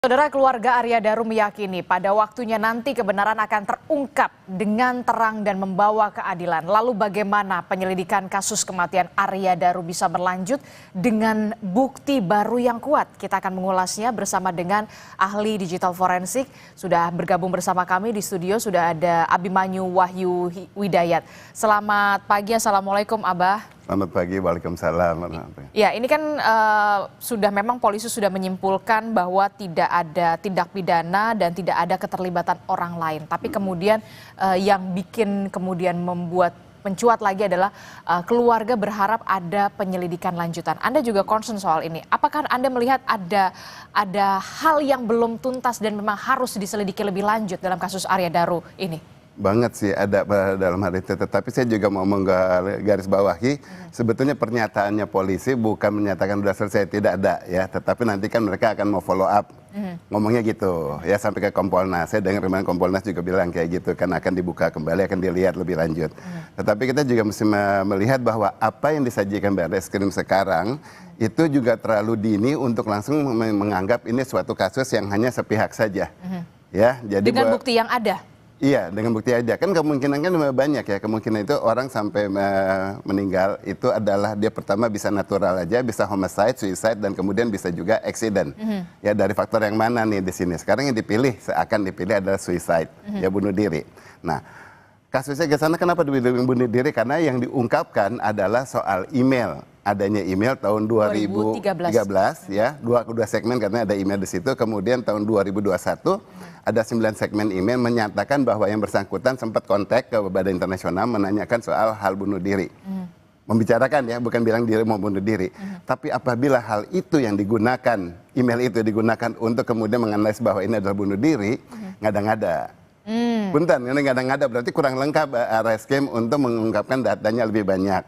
Saudara, keluarga Arya Daru meyakini pada waktunya nanti kebenaran akan terungkap dengan terang dan membawa keadilan. Lalu bagaimana penyelidikan kasus kematian Arya Daru bisa berlanjut dengan bukti baru yang kuat? Kita akan mengulasnya bersama dengan ahli digital forensik. Sudah bergabung bersama kami di studio, sudah ada Abimanyu Wahyu Widayat. Selamat pagi, Assalamualaikum Abah. Selamat pagi, waalaikumsalam. Ya, ini kan memang polisi sudah menyimpulkan bahwa tidak ada tindak pidana dan tidak ada keterlibatan orang lain. Tapi kemudian yang bikin kemudian membuat mencuat lagi adalah keluarga berharap ada penyelidikan lanjutan. Anda juga concern soal ini. Apakah Anda melihat ada hal yang belum tuntas dan memang harus diselidiki lebih lanjut dalam kasus Arya Daru ini? Banget sih ada dalam hal itu, tetapi saya juga mau menggaris bawahi sebetulnya pernyataannya polisi bukan menyatakan sudah selesai, tidak ada ya, tetapi nanti kan mereka akan mau follow up, ngomongnya gitu ya sampai ke Kompolnas. Saya dengar kemarin Kompolnas juga bilang kayak gitu, kan akan dibuka kembali, akan dilihat lebih lanjut. Tetapi kita juga mesti melihat bahwa apa yang disajikan Barreskrim sekarang itu juga terlalu dini untuk langsung menganggap ini suatu kasus yang hanya sepihak saja. Ya, jadi dengan bukti yang ada. Iya, dengan bukti aja. Kan kemungkinan kan banyak ya. Kemungkinan itu orang sampai meninggal itu adalah dia pertama bisa natural aja, bisa homicide, suicide, dan kemudian bisa juga accident. Ya, dari faktor yang mana nih di sini? Sekarang yang dipilih, seakan dipilih adalah suicide, ya bunuh diri. Nah, kasusnya ke sana kenapa bunuh diri? Karena yang diungkapkan adalah soal email. Adanya email tahun 2013 ya, dua segmen karena ada email di situ. Kemudian tahun 2021 ada 9 segmen email menyatakan bahwa yang bersangkutan sempat kontak ke Badan Internasional menanyakan soal hal bunuh diri. Membicarakan ya, bukan bilang diri mau bunuh diri. Tapi apabila hal itu yang digunakan, email itu digunakan untuk kemudian menganalisis bahwa ini adalah bunuh diri, ngada-ngada. Punten, ini ngada-ngada berarti kurang lengkap Reskrim untuk mengungkapkan datanya lebih banyak.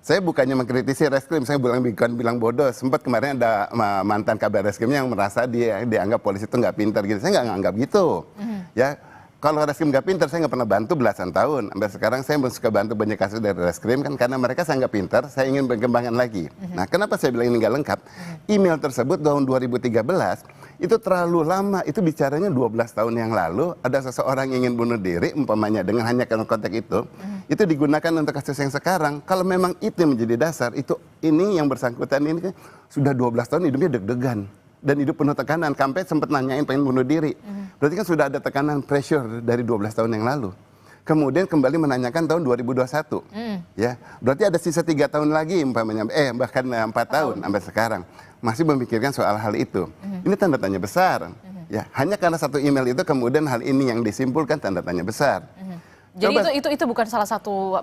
Saya bukannya mengkritisi Reskrim, saya bukan bilang bodoh. Sempat kemarin ada mantan kabar Reskrimnya yang merasa dia dianggap polisi itu nggak pintar gitu. Saya nggak nganggap gitu. Ya, kalau Reskrim nggak pintar, saya nggak pernah bantu belasan tahun. Sampai sekarang saya suka bantu banyak kasus dari Reskrim kan karena mereka saya nggak pintar, saya ingin berkembangkan lagi. Nah, kenapa saya bilang ini nggak lengkap? Email tersebut tahun 2013 itu terlalu lama, itu bicaranya 12 tahun yang lalu, ada seseorang yang ingin bunuh diri, umpamanya dengan hanya konteks itu digunakan untuk kasus yang sekarang. Kalau memang itu yang menjadi dasar, ini yang bersangkutan ini kan sudah 12 tahun hidupnya deg-degan, dan hidup penuh tekanan, sampai sempat nanyain pengen bunuh diri. Berarti kan sudah ada tekanan, pressure dari 12 tahun yang lalu. Kemudian kembali menanyakan tahun 2021, ya, berarti ada sisa 3 tahun lagi, umpamanya, bahkan 4 tahun sampai sekarang masih memikirkan soal hal itu. Ini tanda tanya besar. Ya, hanya karena satu email itu kemudian hal ini yang disimpulkan tanda tanya besar. Jadi itu bukan salah satu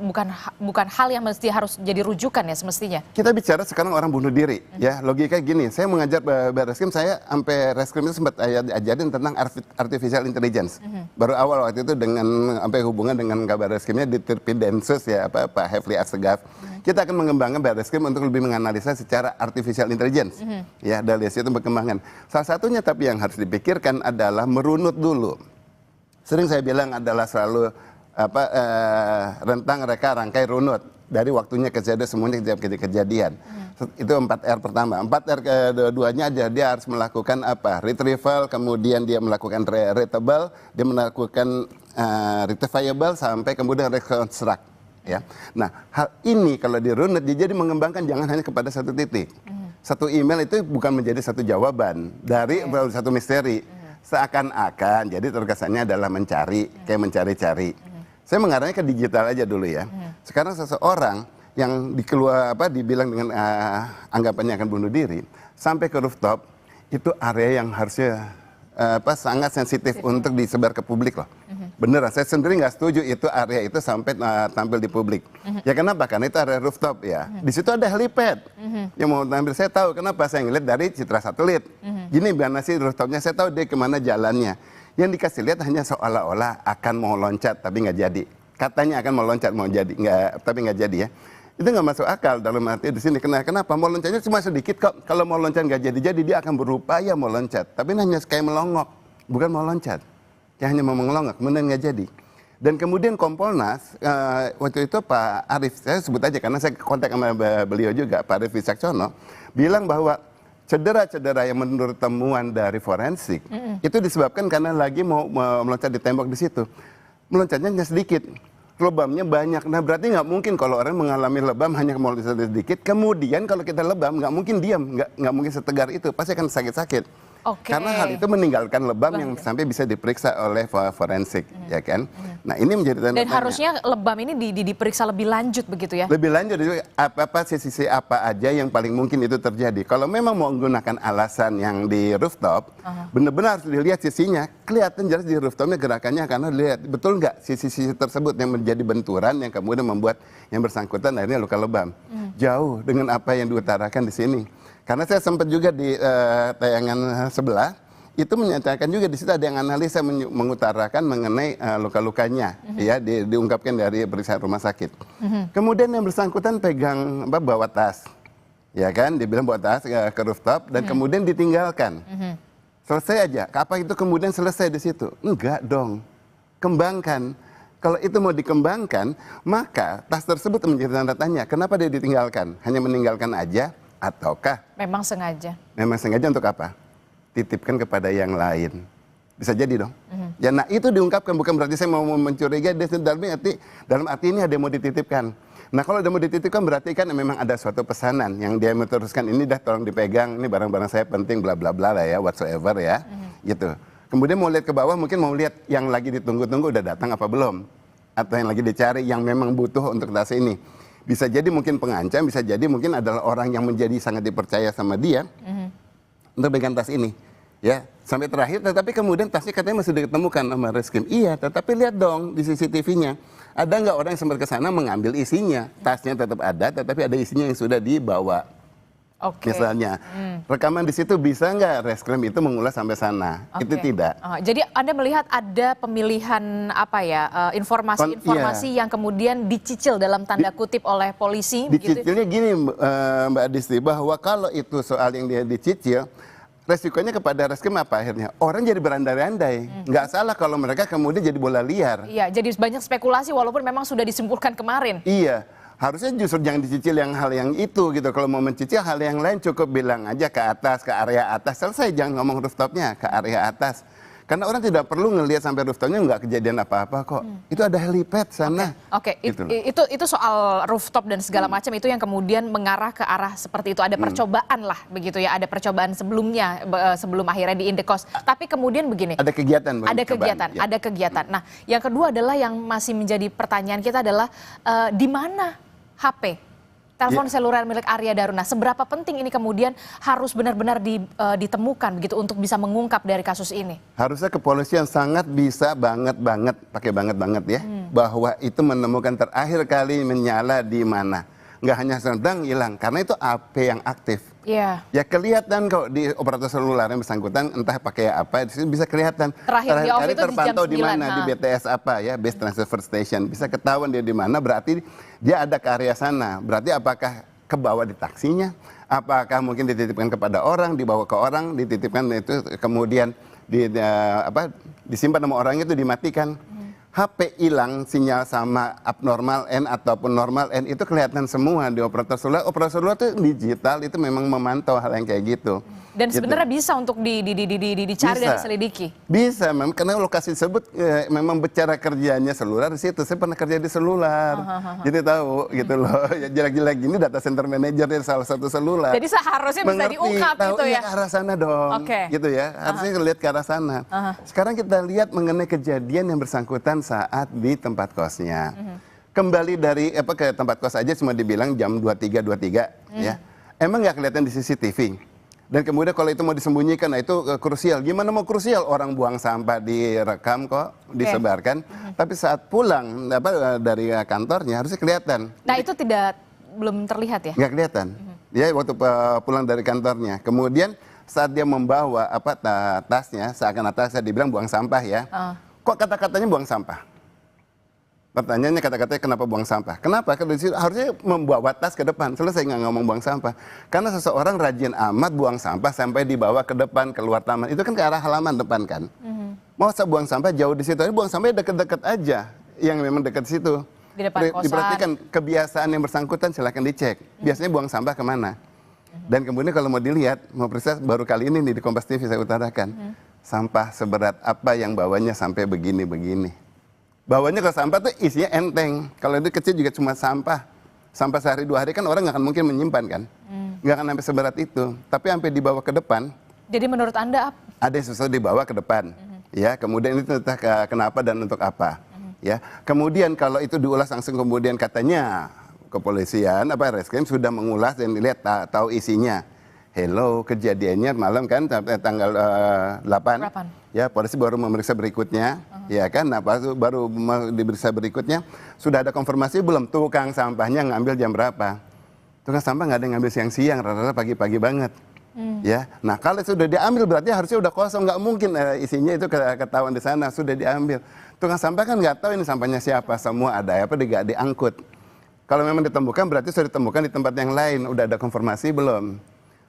bukan hal yang mesti harus jadi rujukan ya semestinya. Kita bicara sekarang orang bunuh diri, ya logika gini. Saya mengajar Barreskrim, saya sampai Reskrim itu sempat ajarin tentang artificial intelligence. Baru awal waktu itu dengan sampai hubungan dengan kabar Reskrimnya di Densus ya Pak Hefli Assegaf. Kita akan mengembangkan Barreskrim untuk lebih menganalisa secara artificial intelligence. Ya, dari situ perkembangan. Salah satunya tapi yang harus dipikirkan adalah merunut dulu. Sering saya bilang adalah selalu rentang reka rangkai runut dari waktunya kejadian semuanya kejadian. Itu 4R pertama. 4R keduanya aja dia harus melakukan retrieval, kemudian dia melakukan readable, dia melakukan retrievable sampai kemudian reconstruct ya. Nah, hal ini kalau dirunut dia jadi mengembangkan jangan hanya kepada satu titik. Satu email itu bukan menjadi satu jawaban dari satu misteri. Seakan-akan jadi terkesannya adalah mencari, kayak mencari-cari. Saya mengarahnya ke digital aja dulu ya. Sekarang seseorang yang dibilang dengan anggapannya akan bunuh diri, sampai ke rooftop, itu area yang harusnya sangat sensitif untuk disebar ke publik loh. Beneran, saya sendiri nggak setuju itu area itu sampai tampil di publik. Ya kenapa? Karena itu area rooftop ya. Di situ ada helipad. Yang mau tampil, saya tahu kenapa saya ngeliat dari citra satelit. Gini mana sih rooftopnya, saya tahu dia kemana jalannya. Yang dikasih lihat hanya seolah-olah akan mau loncat tapi nggak jadi. Katanya akan mau loncat mau jadi, tapi nggak jadi ya. Itu nggak masuk akal dalam arti di sini. Kenapa? Mau loncatnya cuma sedikit kok. Kalau mau loncat nggak jadi dia akan berupaya mau loncat. Tapi hanya kayak melongok, bukan mau loncat. Dia hanya mau melongok, kemudian nggak jadi. Dan kemudian Kompolnas, waktu itu Pak Arief, saya sebut aja karena saya kontak sama beliau juga, Pak Arief Wicaksono, bilang bahwa cedera-cedera yang menurut temuan dari forensik itu disebabkan karena lagi mau meloncat di tembok di situ. Meloncatnya hanya sedikit, lebamnya banyak. Nah berarti nggak mungkin kalau orang mengalami lebam hanya meloncat sedikit, kemudian kalau kita lebam nggak mungkin diam, nggak mungkin setegar itu, pasti akan sakit-sakit. Karena hal itu meninggalkan lebam yang sampai bisa diperiksa oleh forensik, ya kan? Nah ini menjadi tanda Dan tanya. harusnya lebam ini diperiksa lebih lanjut begitu ya? Lebih lanjut, apa sisi apa aja yang paling mungkin itu terjadi. Kalau memang mau menggunakan alasan yang di rooftop, benar-benar harus dilihat sisinya. Kelihatan jelas di rooftopnya gerakannya karena dilihat betul nggak sisi-sisi tersebut yang menjadi benturan yang kemudian membuat yang bersangkutan akhirnya luka lebam. Jauh dengan apa yang diutarakan di sini. Karena saya sempat juga di tayangan sebelah, itu menyatakan juga di situ ada yang analisa mengutarakan mengenai luka-lukanya, ya diungkapkan dari pemeriksaan rumah sakit. Kemudian yang bersangkutan pegang bawa tas, ya kan, dia bilang bawa tas ke rooftop dan kemudian ditinggalkan. Selesai aja, apa itu kemudian selesai di situ? Enggak dong, kembangkan. Kalau itu mau dikembangkan, maka tas tersebut menjadi tanda tanya, kenapa dia ditinggalkan? Hanya meninggalkan aja? Ataukah Memang sengaja? Memang sengaja untuk apa? Titipkan kepada yang lain. Bisa jadi dong. Ya, nah itu diungkapkan, bukan berarti saya mau mencurigai, dalam arti ini ada yang mau dititipkan. Nah kalau ada mau dititipkan berarti kan memang ada suatu pesanan yang dia meneruskan, ini dah tolong dipegang, ini barang-barang saya penting, bla bla bla lah ya, whatsoever ya, gitu. Kemudian mau lihat ke bawah, mungkin mau lihat yang lagi ditunggu-tunggu udah datang apa belum, atau yang lagi dicari yang memang butuh untuk tas ini. Bisa jadi mungkin pengancam, bisa jadi mungkin adalah orang yang menjadi sangat dipercaya sama dia untuk pegang tas ini, ya sampai terakhir. Tetapi kemudian tasnya katanya masih ditemukan sama reskrim. Iya, tetapi lihat dong di CCTV-nya, ada nggak orang yang sempat ke sana mengambil isinya? Tasnya tetap ada, tetapi ada isinya yang sudah dibawa. Misalnya, rekaman di situ bisa nggak reskrim itu mengulas sampai sana? Itu tidak. Jadi Anda melihat ada pemilihan apa ya, informasi-informasi yang kemudian dicicil dalam tanda kutip oleh polisi? Dicicilnya gini Mbak Adisti, bahwa kalau itu soal yang dia dicicil, resikonya kepada reskrim apa akhirnya? Orang jadi berandai-andai. Nggak salah kalau mereka kemudian jadi bola liar. Iya, jadi banyak spekulasi walaupun memang sudah disimpulkan kemarin. Iya. Harusnya justru jangan dicicil hal yang itu gitu. Kalau mau mencicil hal yang lain cukup bilang aja ke atas, ke area atas. Selesai, jangan ngomong rooftopnya, ke area atas. Karena orang tidak perlu ngelihat sampai rooftopnya, nggak kejadian apa-apa kok. Itu ada helipad sana. Gitu itu soal rooftop dan segala macam itu yang kemudian mengarah ke arah seperti itu. Ada percobaan lah begitu ya, ada percobaan sebelumnya sebelum akhirnya di Indekos. Tapi kemudian begini. Ada kegiatan. Ada kegiatan. Nah, yang kedua adalah yang masih menjadi pertanyaan kita adalah di mana HP, telepon seluler milik Arya Daruna, seberapa penting ini kemudian harus benar-benar ditemukan begitu untuk bisa mengungkap dari kasus ini? Harusnya kepolisian sangat bisa banget, pakai banget ya, bahwa itu menemukan terakhir kali menyala di mana. Nggak hanya sedang hilang, karena itu AP yang aktif. Iya. Ya kelihatan kok di operator seluler yang bersangkutan, entah pakai apa, bisa kelihatan. Terakhir di off kali itu terpantau di di jam 9. mana, di BTS apa ya, Base Transfer Station. Bisa ketahuan dia di mana, berarti dia ada ke area sana. Berarti apakah kebawa di taksinya, apakah mungkin dititipkan kepada orang, dibawa ke orang, dititipkan itu kemudian disimpan sama orang itu, dimatikan. HP hilang, sinyal sama abnormal N ataupun normal N itu kelihatan semua di operator seluler. Operator seluler itu digital, itu memang memantau hal yang kayak gitu. Dan sebenarnya bisa untuk dicari dan diselidiki? Bisa, memang karena lokasi tersebut memang bicara kerjanya seluler di situ. Saya pernah kerja di seluler, jadi tahu gitu loh. Ya, jelek-jelek gini data center manager dari salah satu seluler. Jadi seharusnya bisa diungkap tahu, gitu ya? Ke arah sana dong, gitu ya. Harusnya lihat ke arah sana. Sekarang kita lihat mengenai kejadian yang bersangkutan saat di tempat kosnya. Kembali dari ke tempat kos aja cuma dibilang jam 23.23 ya. Emang nggak kelihatan di CCTV? Dan kemudian kalau itu mau disembunyikan, nah itu krusial. Gimana mau krusial? Orang buang sampah direkam kok, disebarkan. Tapi saat pulang dari kantornya harusnya kelihatan. Nah itu belum terlihat ya? Nggak kelihatan. Ya waktu pulang dari kantornya. Kemudian saat dia membawa tasnya, seakan atasnya dibilang buang sampah ya. Kok kata-katanya buang sampah? Pertanyaannya kata-katanya kenapa buang sampah? Kenapa? Karena disitu harusnya membawa tas ke depan. Selesai nggak ngomong buang sampah. Karena seseorang rajin amat buang sampah sampai dibawa ke depan, keluar taman. Itu kan ke arah halaman depan kan. Mau buang sampah jauh di situ. Ini buang sampah deket-deket aja. Yang memang dekat situ. Di depan kosan. Diperhatikan kebiasaan yang bersangkutan silahkan dicek. Biasanya buang sampah kemana? Dan kemudian kalau mau dilihat, mau periksa baru kali ini nih di Kompas TV saya utarakan. Sampah seberat apa yang bawanya sampai begini-begini. Bawanya kalau sampah tuh isinya enteng. Kalau itu kecil juga cuma sampah. Sampah sehari 2 hari kan orang nggak akan mungkin menyimpan kan. Nggak akan sampai seberat itu. Tapi sampai dibawa ke depan. Jadi menurut Anda apa? Ada yang sesuatu dibawa ke depan. Ya, kemudian itu entah kenapa dan untuk apa. Ya, kemudian kalau itu diulas langsung kemudian katanya kepolisian reskrim sudah mengulas dan dilihat tahu isinya. Hello, kejadiannya malam kan tanggal 8. Ya, polisi baru memeriksa berikutnya. Ya kan, nah baru diperiksa berikutnya sudah ada konfirmasi belum tukang sampahnya ngambil jam berapa. Tukang sampah nggak ada yang ngambil siang-siang, rata-rata pagi-pagi banget. Ya, nah kalau sudah diambil berarti harusnya udah kosong, nggak mungkin isinya itu ketahuan di sana sudah diambil. Tukang sampah kan nggak tahu ini sampahnya siapa, semua ada apa diangkut. Kalau memang ditemukan berarti sudah ditemukan di tempat yang lain, udah ada konfirmasi belum?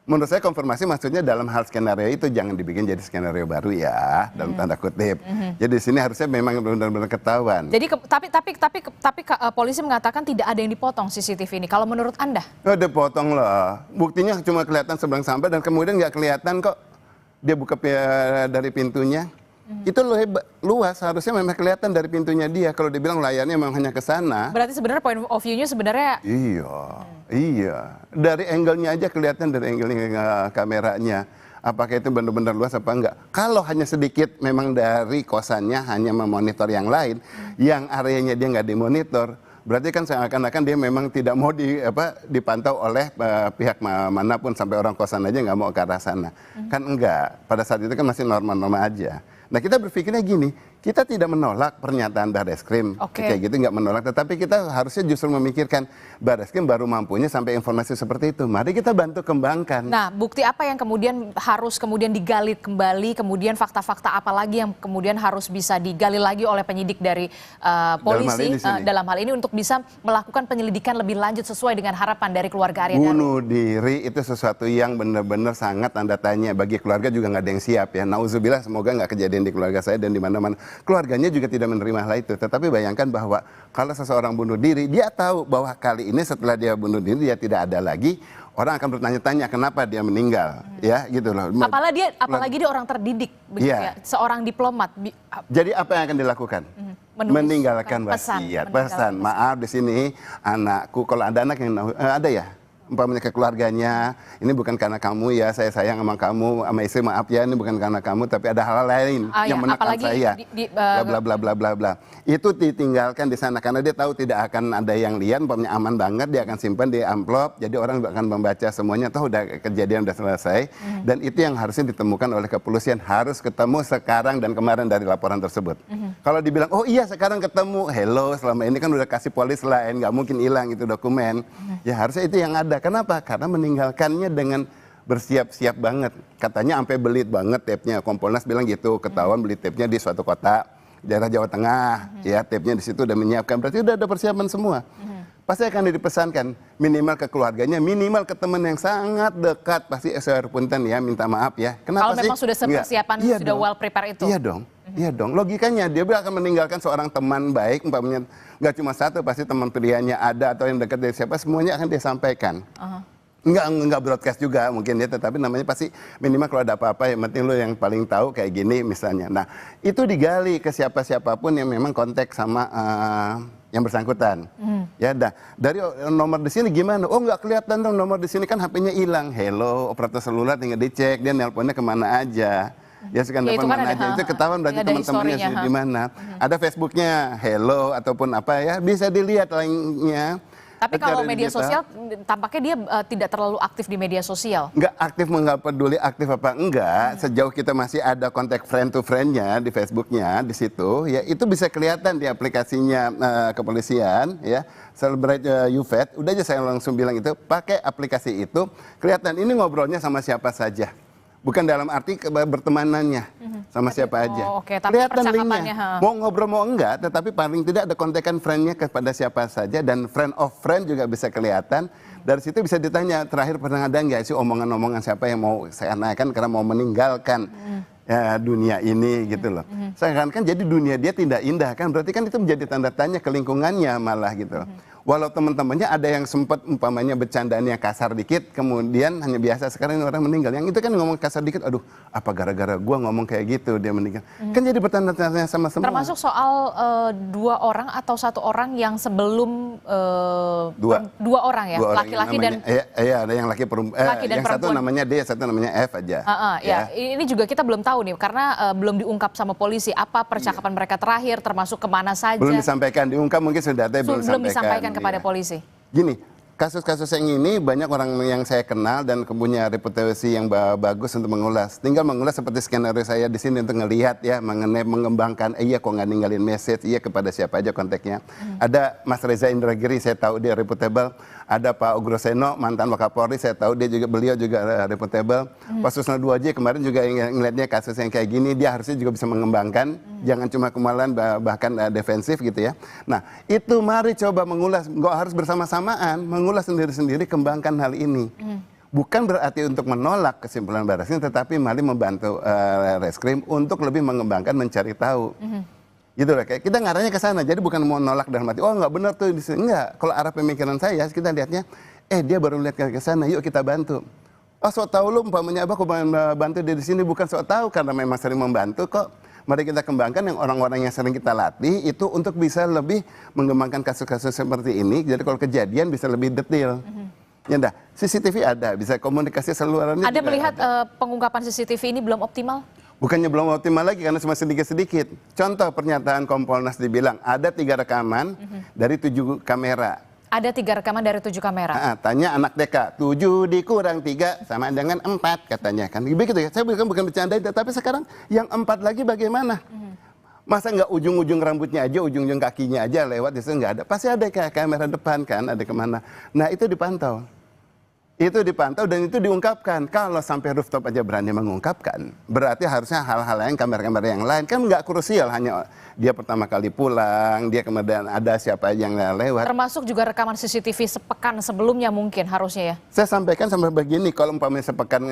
Menurut saya konfirmasi maksudnya dalam hal skenario itu jangan dibikin jadi skenario baru ya, dalam tanda kutip. Jadi di sini harusnya memang benar-benar ketahuan. Jadi tapi polisi mengatakan tidak ada yang dipotong CCTV ini. Kalau menurut Anda? Oh, dipotong loh. Buktinya cuma kelihatan seberang sampah dan kemudian nggak kelihatan kok dia buka dari pintunya. Itu luas, harusnya memang kelihatan dari pintunya dia. Kalau dibilang layarnya memang hanya ke sana. Berarti sebenarnya point of view-nya sebenarnya... Iya. Dari angle-nya aja kelihatan dari angle kameranya. Apakah itu benar-benar luas apa enggak? Kalau hanya sedikit memang dari kosannya hanya memonitor yang lain, yang areanya dia nggak dimonitor, berarti kan seakan-akan dia memang tidak mau dipantau oleh pihak manapun, sampai orang kosan aja nggak mau ke arah sana. Kan enggak, pada saat itu kan masih normal-normal aja. Nah kita berpikirnya gini, kita tidak menolak pernyataan Barreskrim, kayak gitu nggak menolak, tetapi kita harusnya justru memikirkan Barreskrim baru mampunya sampai informasi seperti itu. Mari kita bantu kembangkan. Nah, bukti apa yang kemudian harus digali kembali, kemudian fakta-fakta apa lagi yang kemudian harus bisa digali lagi oleh penyidik dari polisi dalam hal ini untuk bisa melakukan penyelidikan lebih lanjut sesuai dengan harapan dari keluarga Arya Danu. Bunuh diri itu sesuatu yang benar-benar sangat tanda tanya, bagi keluarga juga nggak ada yang siap ya. Nauzubillah, semoga nggak kejadian di keluarga saya dan di mana-mana. Keluarganya juga tidak menerima hal itu. Tetapi bayangkan bahwa kalau seseorang bunuh diri, dia tahu bahwa kali ini setelah dia bunuh diri dia tidak ada lagi, orang akan bertanya-tanya kenapa dia meninggal, ya gitu loh. Apalagi dia orang terdidik, begitu ya, seorang diplomat. Jadi apa yang akan dilakukan? Meninggalkan wasiat, pesan. Maaf di sini anakku, kalau ada anak yang ada ya, umpamanya ke keluarganya, ini bukan karena kamu ya, saya sayang sama kamu, sama istri maaf ya, ini bukan karena kamu, tapi ada hal lain yang menekan saya, bla bla bla bla bla. Itu ditinggalkan di sana karena dia tahu tidak akan ada yang lihat, umpamanya aman banget, dia akan simpan di amplop, jadi orang akan membaca semuanya, tahu udah kejadian udah selesai, dan itu yang harusnya ditemukan oleh kepolisian, harus ketemu sekarang dan kemarin dari laporan tersebut. Kalau dibilang, oh iya sekarang ketemu, hello, selama ini kan udah kasih polis lain, nggak mungkin hilang itu dokumen, ya harusnya itu yang ada. Kenapa? Karena meninggalkannya dengan bersiap-siap banget. Katanya sampai beli banget tape-nya. Kompolnas bilang gitu, ketahuan beli tape-nya di suatu kota, daerah Jawa Tengah, ya tape-nya di situ udah menyiapkan. Berarti udah ada persiapan semua. Pasti akan dipesankan minimal ke keluarganya, minimal ke teman yang sangat dekat, pasti punten ya, minta maaf ya. Kenapa kalau memang sudah persiapan, sudah well prepare itu? Iya dong. Iya dong, logikanya dia akan meninggalkan seorang teman baik, umpamanya nggak cuma satu, pasti teman pilihannya ada atau yang dekat dari siapa, semuanya akan dia sampaikan. Nggak broadcast juga mungkin ya, tetapi namanya pasti minimal kalau ada apa-apa yang penting lo yang paling tahu kayak gini misalnya. Nah itu digali ke siapapun yang memang kontak sama yang bersangkutan. Ya dah, dari nomor di sini gimana? Oh nggak kelihatan dong nomor di sini, kan HP-nya hilang. Hello, operator seluler tinggal dicek dia nelponnya kemana aja. Ya sekarang telepon mana aja, itu ketahuan berarti teman-temannya di mana. Ada Facebooknya, hello ataupun apa ya, bisa dilihat lainnya. Tapi kalau media sosial, tampaknya dia tidak terlalu aktif di media sosial. Nggak aktif, nggak peduli aktif apa enggak, sejauh kita masih ada kontak friend to friend-nya di Facebooknya, di situ, ya itu bisa kelihatan di aplikasinya kepolisian, ya. Celebrate UVET, udah aja saya langsung bilang itu, pakai aplikasi itu, kelihatan ini ngobrolnya sama siapa saja. Bukan dalam arti bertemanannya sama siapa aja. Kelihatan linknya. Mau ngobrol mau enggak, tetapi paling tidak ada kontekan friendnya kepada siapa saja, dan friend of friend juga bisa kelihatan. Dari situ bisa ditanya, terakhir pernah ada nggak sih omongan-omongan siapa yang mau saya naikkan karena mau meninggalkan dunia ini gitu loh. Saya kan jadi dunia dia tidak indah kan, berarti kan itu menjadi tanda tanya ke lingkungannya malah gitu. Walau teman-temannya ada yang sempat umpamanya bercandaan yang kasar dikit, kemudian hanya biasa, sekarang ini orang meninggal. Yang itu kan ngomong kasar dikit, aduh apa gara-gara gua ngomong kayak gitu dia meninggal. Kan jadi bertanda-tanda sama semua. Termasuk soal 2 orang atau 1 orang yang sebelum dua orang ya, laki-laki dan iya ada yang laki dan yang perempuan. Satu namanya D, satu namanya F aja. Ya. Ini juga kita belum tahu nih karena belum diungkap sama polisi apa percakapan mereka terakhir, termasuk kemana saja. Belum disampaikan, diungkap mungkin sudah ada belum disampaikan kepada polisi. Gini, kasus-kasus yang ini banyak orang yang saya kenal dan punya reputasi yang bagus untuk mengulas. Tinggal mengulas seperti skenario saya di sini untuk ngelihat ya mengenai mengembangkan iya kok nggak ninggalin message, iya kepada siapa aja kontaknya. Ada Mas Reza Indragiri, saya tahu dia reputable. Ada Pak Ugroseno, mantan Wakapolri, saya tahu beliau juga reputable. Pak Susno Duaji kemarin juga ngelihatnya kasus yang kayak gini, dia harusnya juga bisa mengembangkan, jangan cuma kemalan bahkan defensif gitu ya. Nah itu mari coba mengulas, nggak harus bersama-samaan, mengulas sendiri-sendiri, kembangkan hal ini. Bukan berarti untuk menolak kesimpulan Barreskrim, tetapi mari membantu Reskrim untuk lebih mengembangkan, mencari tahu. Gitu lah, kayak kita ngarahnya ke sana. Jadi bukan mau nolak dalam arti, oh nggak benar tuh di sini. Enggak, kalau arah pemikiran saya, kita lihatnya, dia baru lihat ke sana, yuk kita bantu. Oh sok tahu lu, umpamanya aku bantu dia di sini, bukan sok tahu karena memang sering membantu kok. Mari kita kembangkan yang orang-orang yang sering kita latih itu untuk bisa lebih mengembangkan kasus-kasus seperti ini. Jadi kalau kejadian bisa lebih detail. Ya dah, CCTV ada, bisa komunikasi seluruhnya. Ada melihat pengungkapan CCTV ini belum optimal? Bukannya belum optimal lagi karena cuma sedikit-sedikit. Contoh pernyataan Kompolnas dibilang ada 3 rekaman dari 7 kamera. Ada 3 rekaman dari 7 kamera. Tanya anak TK, 7 dikurang 3 sama dengan 4 katanya kan. Begitu ya. Saya bukan bercanda, tapi sekarang yang 4 lagi bagaimana? Masa nggak ujung-ujung rambutnya aja, ujung-ujung kakinya aja lewat, itu nggak ada. Pasti ada kayak kamera depan kan, ada kemana. Nah itu dipantau. Itu dipantau dan itu diungkapkan. Kalau sampai rooftop aja berani mengungkapkan, berarti harusnya hal-hal lain, kamera-kamera yang lain kan nggak krusial, hanya dia pertama kali pulang, dia kemudian ada siapa yang lewat. Termasuk juga rekaman CCTV sepekan sebelumnya mungkin harusnya ya. Saya sampaikan sampai begini, kalau umpamanya sepekan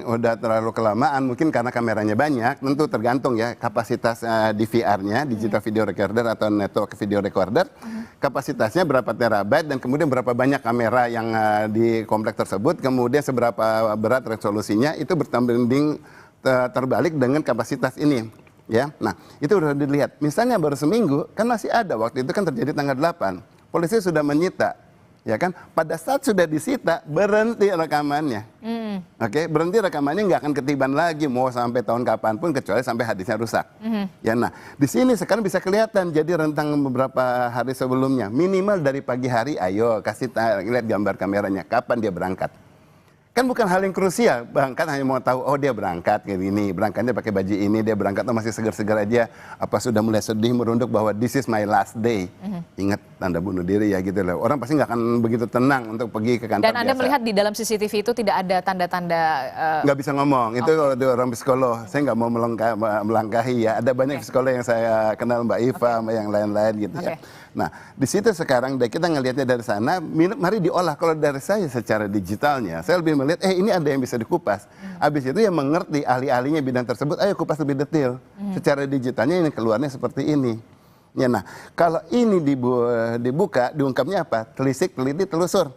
udah terlalu kelamaan, mungkin karena kameranya banyak, tentu tergantung ya kapasitas DVR-nya, digital video recorder atau network video recorder, kapasitasnya berapa terabyte dan kemudian berapa banyak kamera yang di kompleks tersebut, kemudian seberapa berat resolusinya, itu berbanding terbalik dengan kapasitas ini. Ya, nah itu udah dilihat. Misalnya baru seminggu, kan masih ada, waktu itu kan terjadi tanggal 8. Polisi sudah menyita, ya kan? Pada saat sudah disita, berhenti rekamannya. Oke, berhenti rekamannya nggak akan ketiban lagi, mau sampai tahun kapanpun kecuali sampai hadisnya rusak. Ya, nah di sini sekarang bisa kelihatan. Jadi rentang beberapa hari sebelumnya, minimal dari pagi hari, ayo kasih lihat gambar kameranya, kapan dia berangkat. Kan bukan hal yang krusial, berangkat hanya mau tahu, oh dia berangkat kayak gini, berangkatnya pakai baju ini, dia berangkat atau masih segar-segar aja, apa sudah mulai sedih merunduk bahwa this is my last day. Ingat tanda bunuh diri ya gitu loh. Orang pasti nggak akan begitu tenang untuk pergi ke kantor. Dan Anda melihat di dalam CCTV itu tidak ada tanda-tanda nggak bisa ngomong, itu orang psikolog, saya nggak mau melangkahi ya. Ada banyak psikolog yang saya kenal, Mbak Iva, sama yang lain-lain gitu ya. Nah, di situ sekarang kita ngelihatnya dari sana, mari diolah. Kalau dari saya secara digitalnya, saya lebih melihat, ini ada yang bisa dikupas. Habis itu yang mengerti ahli-ahlinya bidang tersebut, ayo kupas lebih detail. Secara digitalnya ini keluarnya seperti ini. Ya, nah, kalau ini dibuka, diungkapnya apa? Telisik, teliti, telusur.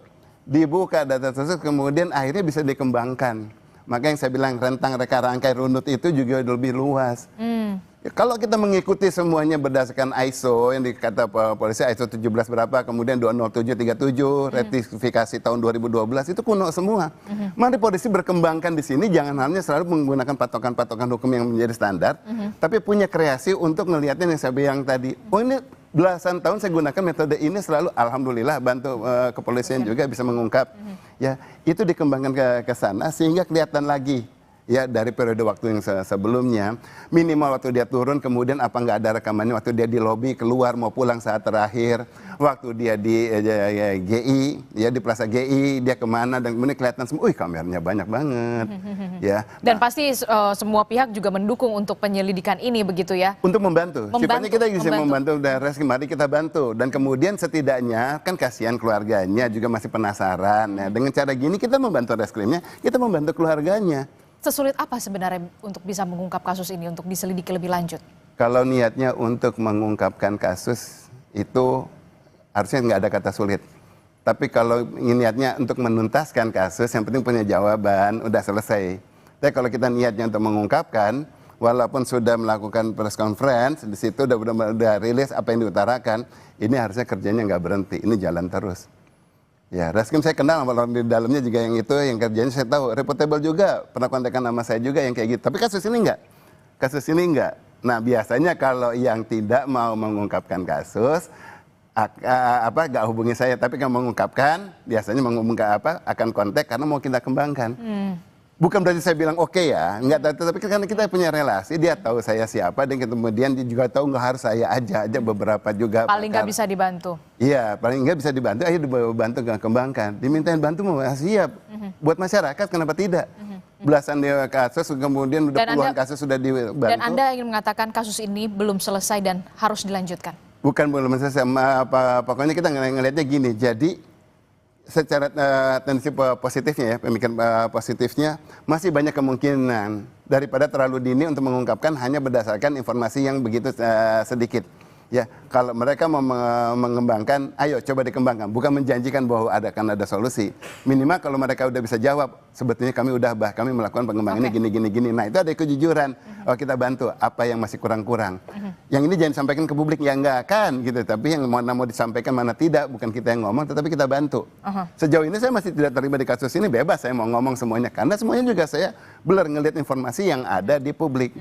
Dibuka data tersebut, kemudian akhirnya bisa dikembangkan. Maka yang saya bilang rentang reka rangkai runut itu juga lebih luas. Kalau kita mengikuti semuanya berdasarkan ISO yang dikata polisi ISO 17 berapa, kemudian 20737, ratifikasi tahun 2012 itu kuno semua. Mari polisi berkembangkan di sini, jangan hanya selalu menggunakan patokan-patokan hukum yang menjadi standar, tapi punya kreasi untuk melihatnya yang saya bilang tadi. Oh ini belasan tahun saya gunakan metode ini selalu, alhamdulillah bantu kepolisian juga bisa mengungkap. Ya, itu dikembangkan ke sana sehingga kelihatan lagi. Ya dari periode waktu yang sebelumnya, minimal waktu dia turun, kemudian apa nggak ada rekamannya waktu dia di lobi, keluar mau pulang saat terakhir, waktu dia di GI, ya di Plaza GI, dia kemana, dan kemudian kelihatan semua, kameranya banyak banget. Ya. Dan pasti semua pihak juga mendukung untuk penyelidikan ini begitu ya? Untuk membantu. Sifatnya kita bisa membantu dari mari kita bantu. Dan kemudian setidaknya, kan kasihan keluarganya juga masih penasaran. Ya. Dengan cara gini kita membantu reskrimnya, kita membantu keluarganya. Sesulit apa sebenarnya untuk bisa mengungkap kasus ini, untuk diselidiki lebih lanjut? Kalau niatnya untuk mengungkapkan kasus itu harusnya nggak ada kata sulit. Tapi kalau niatnya untuk menuntaskan kasus, yang penting punya jawaban, udah selesai. Tapi kalau kita niatnya untuk mengungkapkan, walaupun sudah melakukan press conference, di situ udah rilis apa yang diutarakan, ini harusnya kerjanya nggak berhenti, ini jalan terus. Ya, Raskim saya kenal orang di dalamnya juga yang itu, yang kerjanya saya tahu, reputable juga, pernah kontekan nama saya juga yang kayak gitu. Tapi kasus ini enggak. Nah, biasanya kalau yang tidak mau mengungkapkan kasus, nggak hubungi saya, tapi kalau mengungkapkan, biasanya akan kontak karena mau kita kembangkan. Bukan berarti saya bilang oke ya, enggak, tapi karena kita punya relasi, dia tahu saya siapa, dan kemudian dia juga tahu nggak harus saya aja beberapa juga. Paling nggak bisa dibantu. Iya, paling nggak bisa dibantu, ayo dibantu kembangkan. Dimintain bantu mau siap. Buat masyarakat kenapa tidak? Belasan kasus, kemudian udah puluhan kasus sudah dibantu. Dan Anda ingin mengatakan kasus ini belum selesai dan harus dilanjutkan? Bukan belum selesai, pokoknya kita ngelihatnya gini, jadi secara tendensi positifnya ya, pemikiran positifnya, masih banyak kemungkinan daripada terlalu dini untuk mengungkapkan hanya berdasarkan informasi yang begitu sedikit. Ya, kalau mereka mau mengembangkan, ayo coba dikembangkan. Bukan menjanjikan bahwa akan ada solusi. Minimal kalau mereka udah bisa jawab, sebetulnya kami kami melakukan pengembangan ini gini. Nah, itu ada kejujuran. Oh, kita bantu. Apa yang masih kurang-kurang. Yang ini jangan disampaikan ke publik, ya enggak akan gitu. Tapi yang mana mau disampaikan, mana tidak. Bukan kita yang ngomong, tetapi kita bantu. Sejauh ini saya masih tidak terlibat di kasus ini, bebas saya mau ngomong semuanya. Karena semuanya juga saya blur ngelihat informasi yang ada di publik.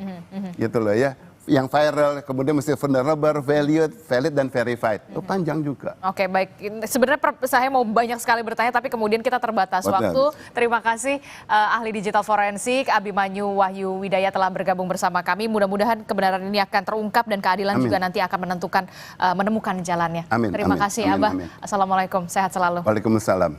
Gitu loh ya. Yang viral, kemudian mesti vulnerable, valid, dan verified. Itu panjang juga. Oke, baik. Sebenarnya saya mau banyak sekali bertanya, tapi kemudian kita terbatas waktu. Terima kasih ahli digital forensik Abimanyu Wahyu Widaya telah bergabung bersama kami. Mudah-mudahan kebenaran ini akan terungkap dan keadilan juga nanti akan menemukan jalannya. Terima kasih, Abah. Assalamualaikum, sehat selalu. Waalaikumsalam.